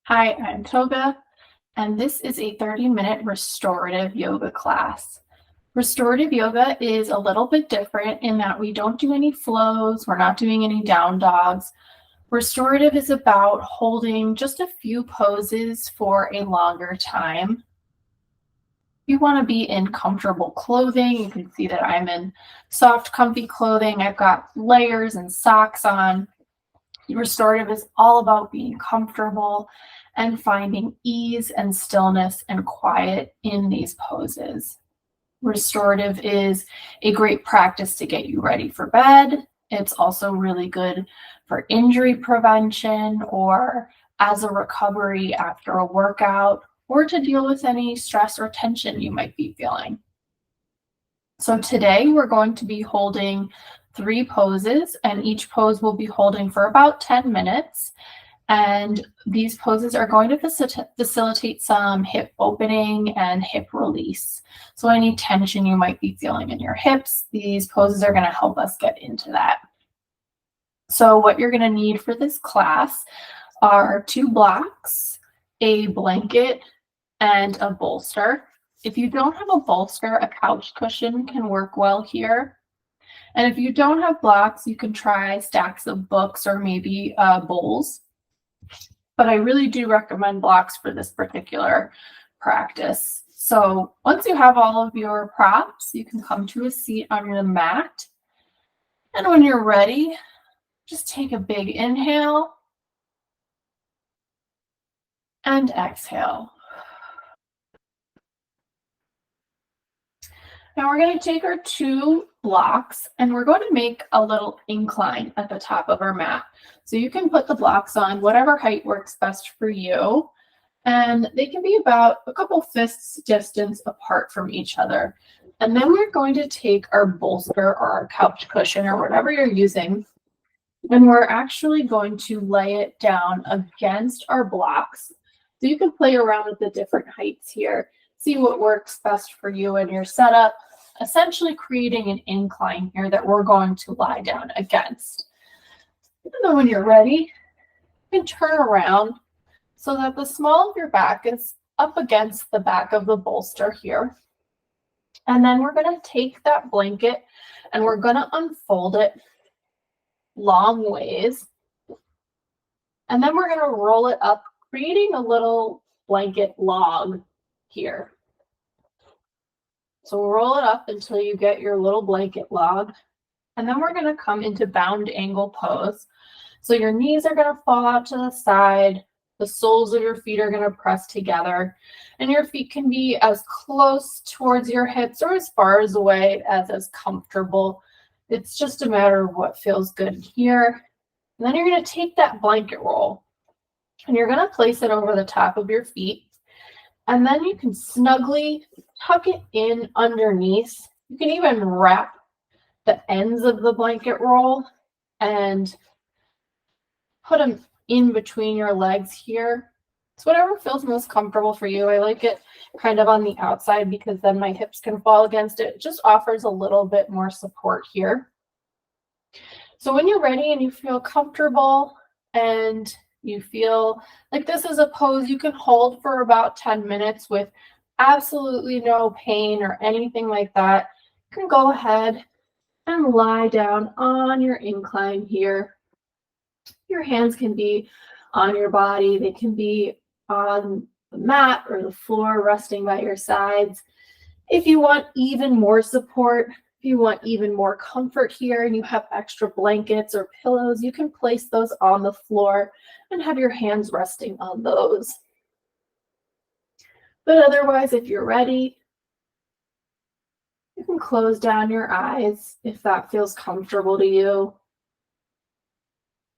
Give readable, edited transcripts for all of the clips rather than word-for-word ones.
Hi, I'm Toga, and this is a 30-minute restorative yoga class. Restorative yoga is a little bit different in that we don't do any flows, we're not doing any down dogs. Restorative is about holding just a few poses for a longer time. You want to be in comfortable clothing. You can see that I'm in soft, comfy clothing. I've got layers and socks on. Restorative is all about being comfortable and finding ease and stillness and quiet in these poses. Restorative is a great practice to get you ready for bed. It's also really good for injury prevention or as a recovery after a workout or to deal with any stress or tension you might be feeling. So today we're going to be holding 3 poses, and each pose will be holding for about 10 minutes. And these poses are going to facilitate some hip opening and hip release. So any tension you might be feeling in your hips, these poses are going to help us get into that. So what you're going to need for this class are 2 blocks, a blanket, and a bolster. If you don't have a bolster, a couch cushion can work well here. And if you don't have blocks, you can try stacks of books or maybe bowls. But I really do recommend blocks for this particular practice. So once you have all of your props, you can come to a seat on the mat. And when you're ready, just take a big inhale and exhale. Now we're going to take our 2 blocks and we're going to make a little incline at the top of our mat. So you can put the blocks on whatever height works best for you. And they can be about a couple fists distance apart from each other. And then we're going to take our bolster or our couch cushion or whatever you're using, and we're actually going to lay it down against our blocks. So you can play around with the different heights here. See what works best for you and your setup, essentially creating an incline here that we're going to lie down against. And then when you're ready, you can turn around so that the small of your back is up against the back of the bolster here. And then we're going to take that blanket and we're going to unfold it long ways. And then we're going to roll it up, creating a little blanket log here. So roll it up until you get your little blanket log. And then we're going to come into bound angle pose. So your knees are going to fall out to the side. The soles of your feet are going to press together. And your feet can be as close towards your hips or as far away as is comfortable. It's just a matter of what feels good here. And then you're going to take that blanket roll and you're going to place it over the top of your feet. And then you can snugly tuck it in underneath. You can even wrap the ends of the blanket roll and put them in between your legs here. So whatever feels most comfortable for you. I like it kind of on the outside because then my hips can fall against it. It just offers a little bit more support here. So when you're ready and you feel comfortable and you feel like this is a pose you can hold for about 10 minutes with absolutely no pain or anything like that, you can go ahead and lie down on your incline here. Your hands can be on your body. They can be on the mat or the floor, resting by your sides. If you want even more support, if you want even more comfort here and you have extra blankets or pillows, you can place those on the floor and have your hands resting on those. But otherwise, if you're ready, you can close down your eyes if that feels comfortable to you.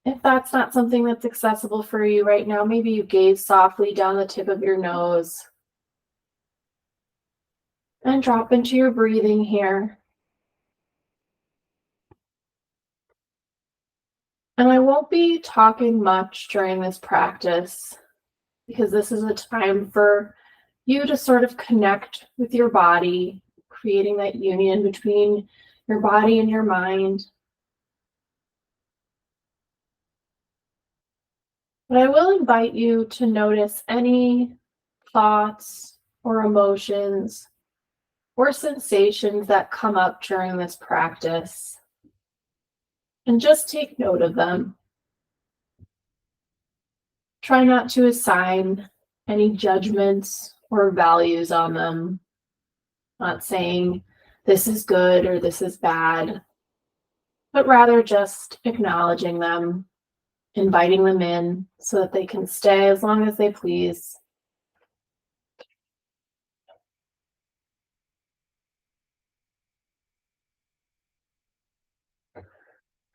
If that's not something that's accessible for you right now, maybe you gaze softly down the tip of your nose and drop into your breathing here. And I won't be talking much during this practice because this is a time for you to sort of connect with your body, creating that union between your body and your mind. But I will invite you to notice any thoughts or emotions or sensations that come up during this practice, and just take note of them. Try not to assign any judgments or values on them, not saying this is good or this is bad, but rather just acknowledging them, inviting them in so that they can stay as long as they please.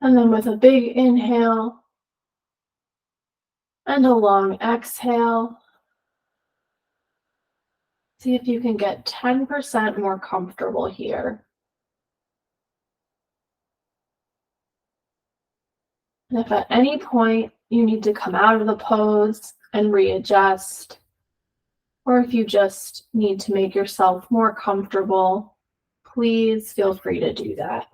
And then with a big inhale and a long exhale, see if you can get 10% more comfortable here. And if at any point you need to come out of the pose and readjust, or if you just need to make yourself more comfortable, please feel free to do that.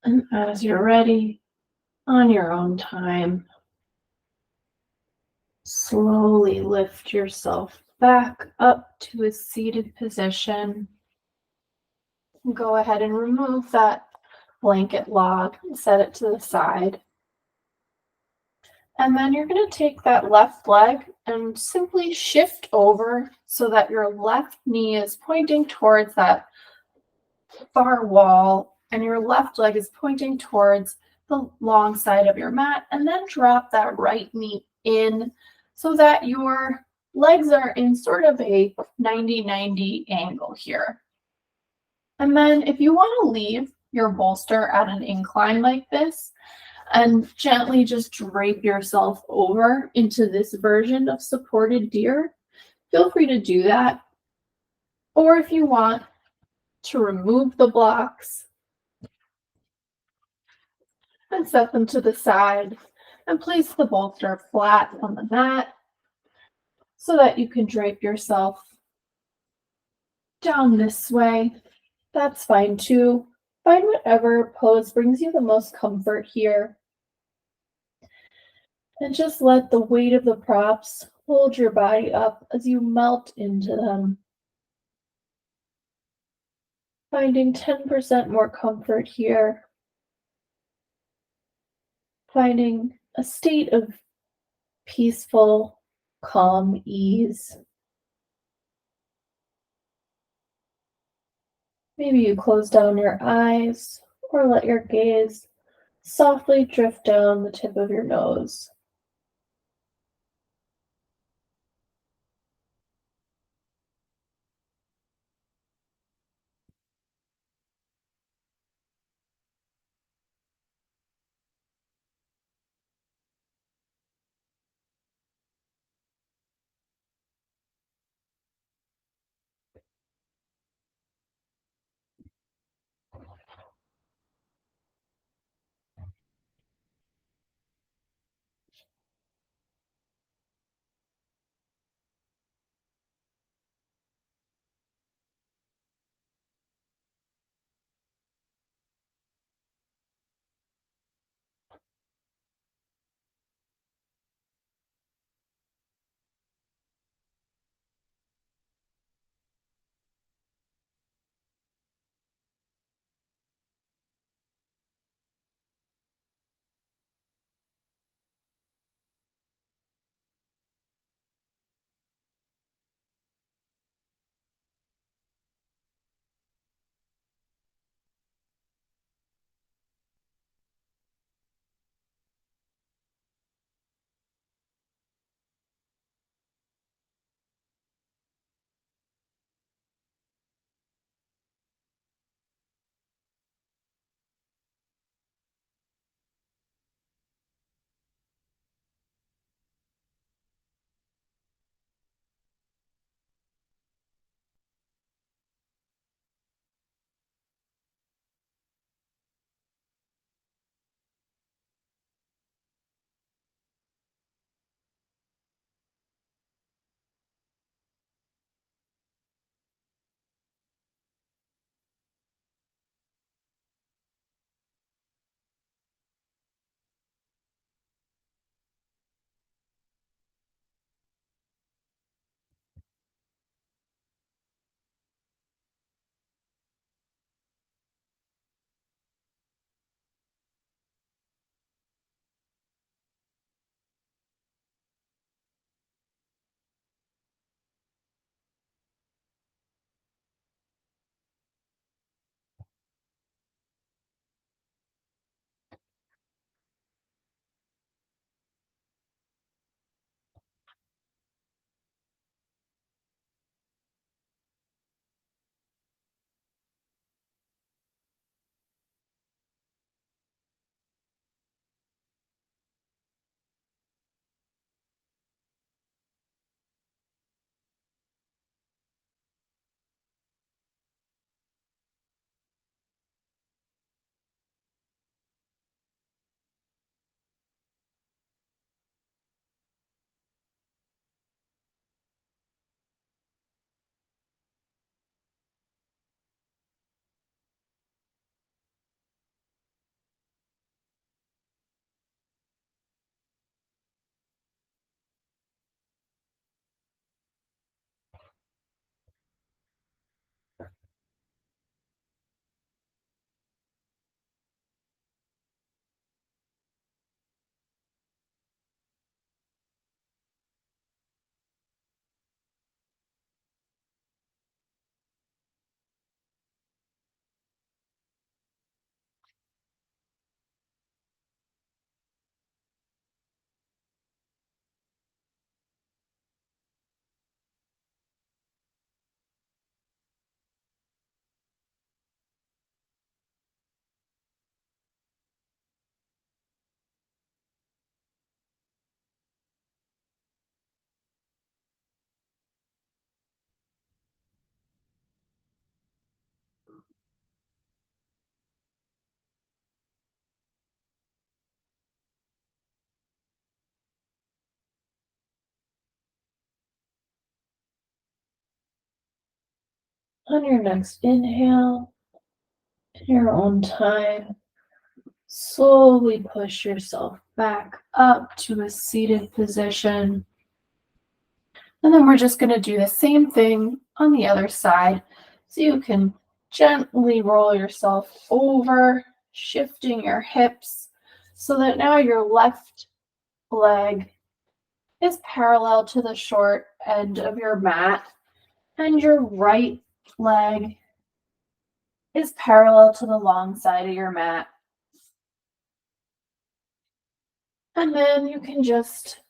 And as you're ready, on your own time, slowly lift yourself back up to a seated position. Go ahead and remove that blanket log and set it to the side. And then you're going to take that left leg and simply shift over so that your left knee is pointing towards that far wall and your left leg is pointing towards the long side of your mat, and then drop that right knee in so that your legs are in sort of a 90-90 angle here. And then if you want to leave your bolster at an incline like this and gently just drape yourself over into this version of supported deer, feel free to do that. Or if you want to remove the blocks and set them to the side and place the bolster flat on the mat so that you can drape yourself down this way, that's fine too. Find whatever pose brings you the most comfort here. And just let the weight of the props hold your body up as you melt into them. Finding 10% more comfort here. Finding a state of peaceful, calm ease. Maybe you close down your eyes or let your gaze softly drift down the tip of your nose. On your next inhale, in your own time, slowly push yourself back up to a seated position. And then we're just going to do the same thing on the other side. So you can gently roll yourself over, shifting your hips so that now your left leg is parallel to the short end of your mat and your right leg is parallel to the long side of your mat. And then you can just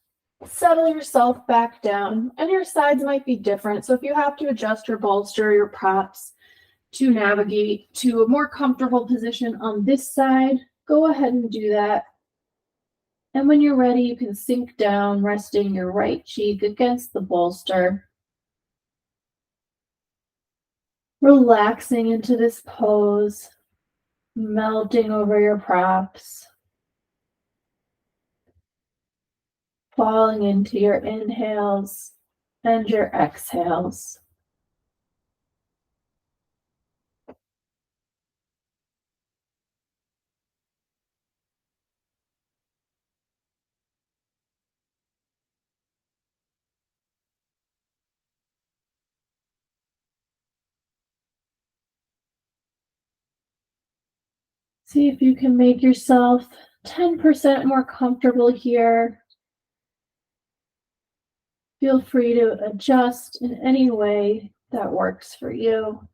settle yourself back down, and your sides might be different. So if you have to adjust your bolster, your props to navigate to a more comfortable position on this side, go ahead and do that. And when you're ready, you can sink down, resting your right cheek against the bolster, relaxing into this pose, melting over your props, falling into your inhales and your exhales. See if you can make yourself 10% more comfortable here. Feel free to adjust in any way that works for you.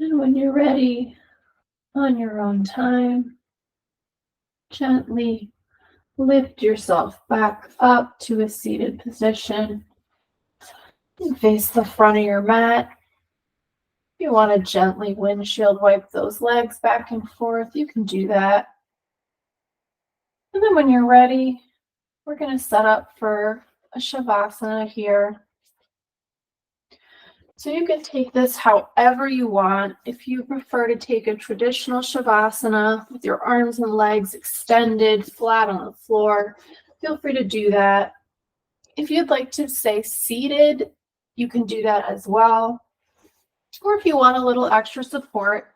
And when you're ready, on your own time, gently lift yourself back up to a seated position and face the front of your mat. If you want to gently windshield wipe those legs back and forth, you can do that. And then when you're ready, we're going to set up for a Shavasana here. So you can take this however you want. If you prefer to take a traditional Shavasana with your arms and legs extended flat on the floor, feel free to do that. If you'd like to stay seated, you can do that as well. Or if you want a little extra support,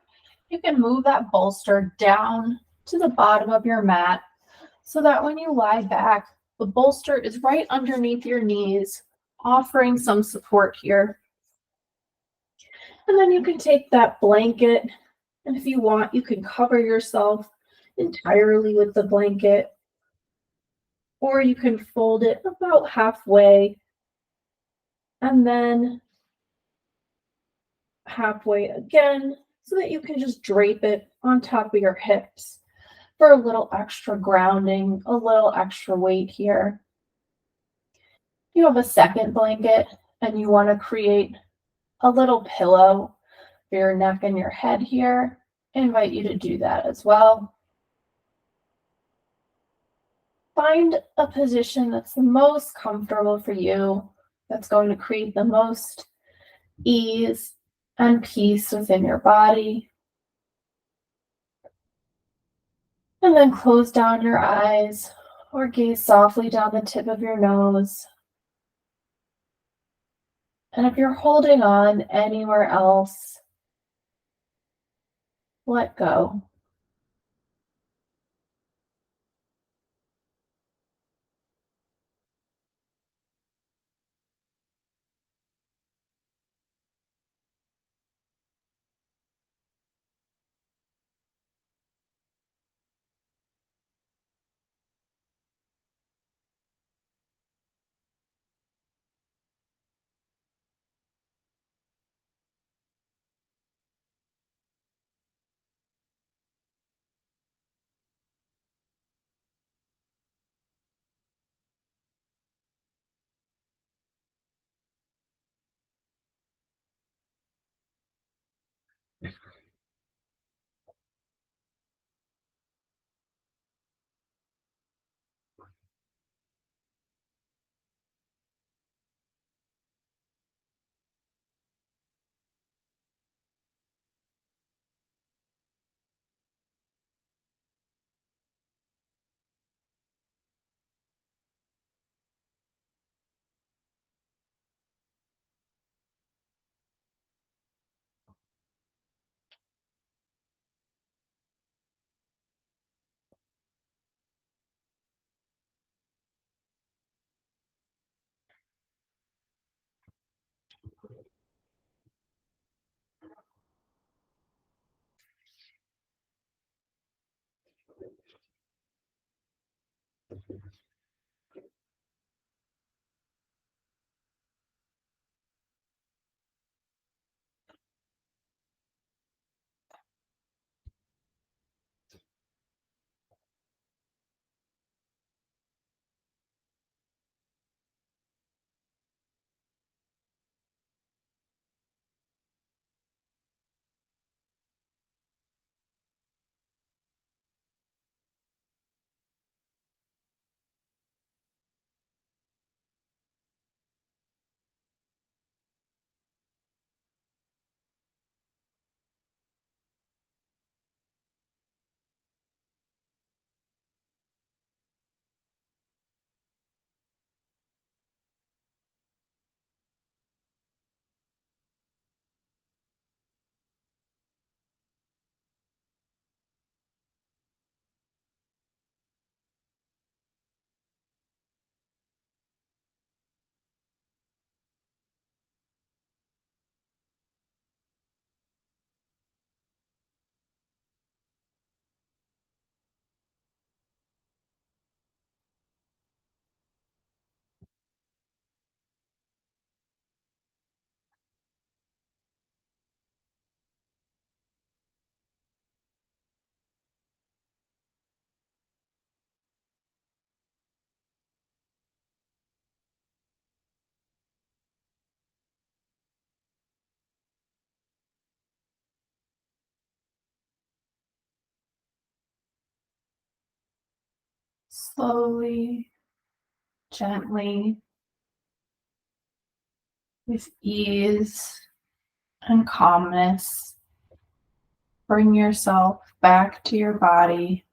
you can move that bolster down to the bottom of your mat so that when you lie back, the bolster is right underneath your knees, offering some support here. And then you can take that blanket, and if you want, you can cover yourself entirely with the blanket, or you can fold it about halfway and then halfway again so that you can just drape it on top of your hips for a little extra grounding, a little extra weight here. You have a second blanket and you want to create a little pillow for your neck and your head here. I invite you to do that as well. Find a position that's the most comfortable for you, that's going to create the most ease and peace within your body. And then close down your eyes or gaze softly down the tip of your nose. And if you're holding on anywhere else, let go. Slowly, gently, with ease and calmness, bring yourself back to your body.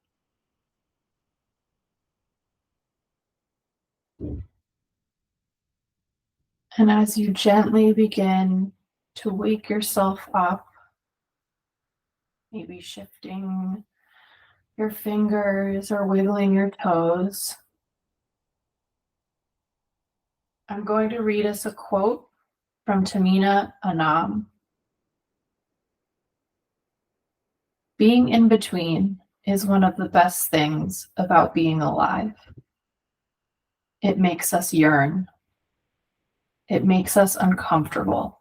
And as you gently begin to wake yourself up, maybe shifting your fingers or wiggling your toes, I'm going to read us a quote from Tamina Anam. Being in between is one of the best things about being alive. It makes us yearn. It makes us uncomfortable.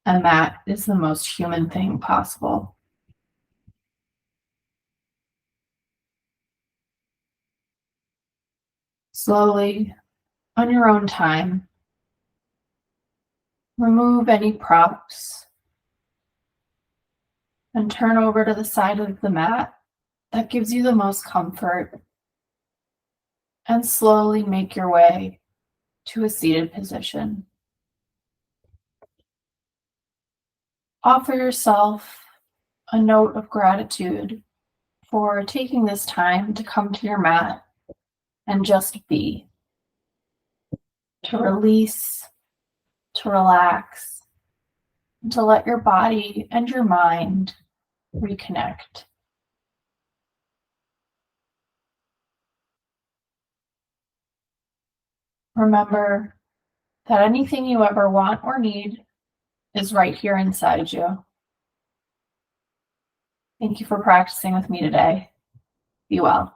And that is the most human thing possible. Slowly, on your own time, remove any props and turn over to the side of the mat that gives you the most comfort, and slowly make your way to a seated position. Offer yourself a note of gratitude for taking this time to come to your mat and just be, to release, to relax, and to let your body and your mind reconnect. Remember that anything you ever want or need is right here inside you. Thank you for practicing with me today. Be well.